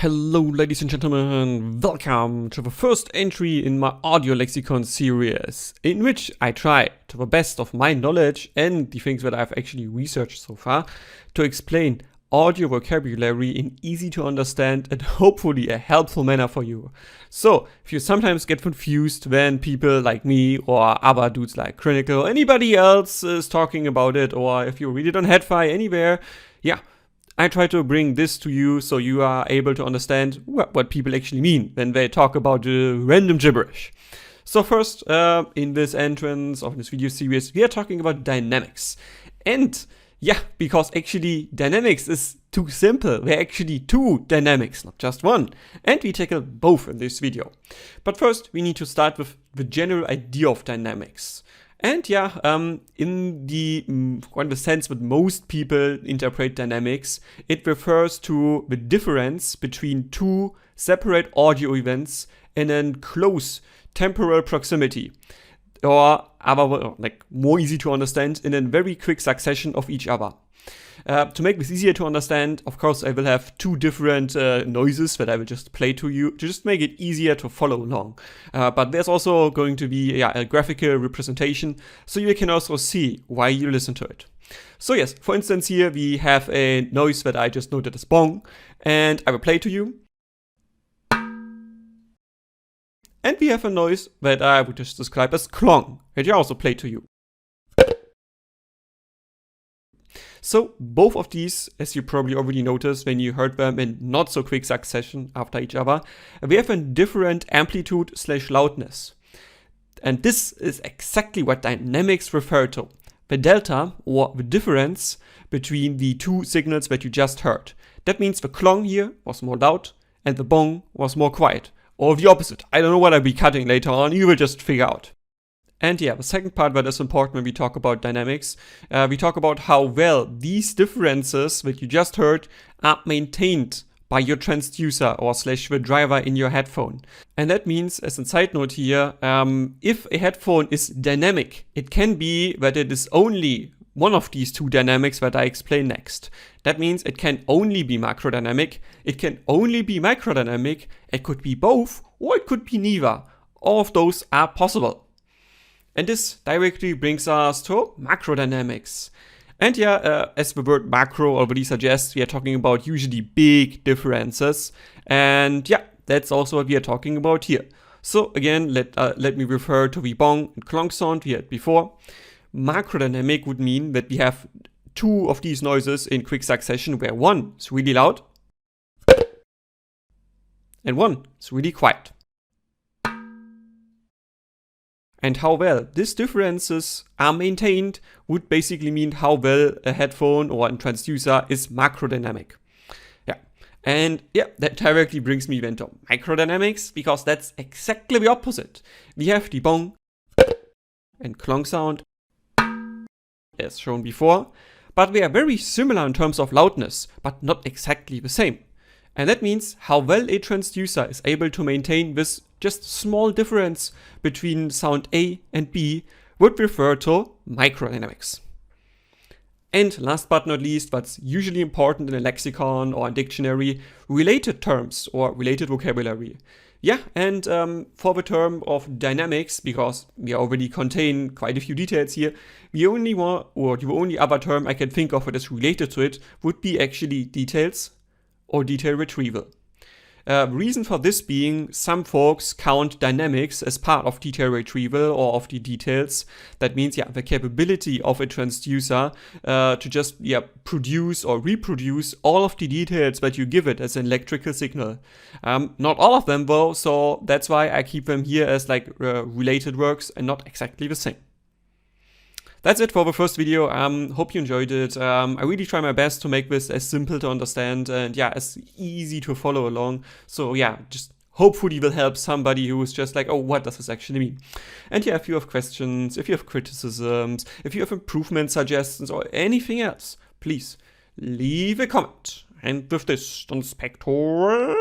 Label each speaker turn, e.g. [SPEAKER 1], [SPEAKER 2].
[SPEAKER 1] Hello ladies and gentlemen, welcome to the first entry in my audio lexicon series, in which I try, to the best of my knowledge and the things that I've actually researched so far, to explain audio vocabulary in easy to understand and hopefully a helpful manner for you. So, if you sometimes get confused when people like me or other dudes like Clinical or anybody else is talking about it, or if you read it on Headfi anywhere, yeah, I try to bring this to you so you are able to understand what people actually mean when they talk about random gibberish. So first, in this entrance of this video series, we are talking about dynamics. And yeah, because actually dynamics is too simple. There are actually two dynamics, not just one. And we tackle both in this video. But first, we need to start with the general idea of dynamics. And yeah, in the sense that most people interpret dynamics, it refers to the difference between two separate audio events in a close temporal proximity, or like more easy to understand, in a very quick succession of each other. To make this easier to understand, of course, I will have two different noises that I will just play to you to just make it easier to follow along. But there's also going to be a graphical representation, so you can also see why you listen to it. So yes, for instance, here we have a noise that I just noted as bong, and I will play to you. And we have a noise that I would just describe as clong, which I also play to you. So both of these, as you probably already noticed when you heard them in not so quick succession after each other, we have a different amplitude/loudness. And this is exactly what dynamics refer to. The delta, or the difference between the two signals that you just heard. That means the clong here was more loud and the bong was more quiet. Or the opposite. I don't know what I'll be cutting later on, you will just figure out. And yeah, the second part that is important when we talk about dynamics, we talk about how well these differences that you just heard are maintained by your transducer or / the driver in your headphone. And that means, as a side note here, if a headphone is dynamic, it can be that it is only one of these two dynamics that I explain next. That means it can only be macrodynamic, it can only be microdynamic, it could be both, or it could be neither. All of those are possible. And this directly brings us to macrodynamics. And yeah, as the word macro already suggests, we are talking about usually big differences. And yeah, that's also what we are talking about here. So again, let me refer to the bong and clong sound we had before. Macrodynamic would mean that we have two of these noises in quick succession, where one is really loud and one is really quiet. And how well these differences are maintained would basically mean how well a headphone or a transducer is macrodynamic. Yeah, and yeah, that directly brings me then to microdynamics, because that's exactly the opposite. We have the bong and clong sound, as shown before, but they are very similar in terms of loudness, but not exactly the same. And that means how well a transducer is able to maintain this just small difference between sound A and B would refer to microdynamics. And last but not least, what's usually important in a lexicon or a dictionary, related terms or related vocabulary. Yeah, and for the term of dynamics, because we already contain quite a few details here, the only other term I can think of that is related to it would be actually details or detail retrieval. Reason for this being, some folks count dynamics as part of detail retrieval or of the details. That means, yeah, the capability of a transducer to just produce or reproduce all of the details that you give it as an electrical signal. Not all of them though, so that's why I keep them here as like related works and not exactly the same. That's it for the first video. Hope you enjoyed it. I really try my best to make this as simple to understand and yeah, as easy to follow along. So yeah, just hopefully will help somebody who is just like, oh, what does this actually mean? And yeah, if you have questions, if you have criticisms, if you have improvement suggestions or anything else, please leave a comment. And with this, Donspektor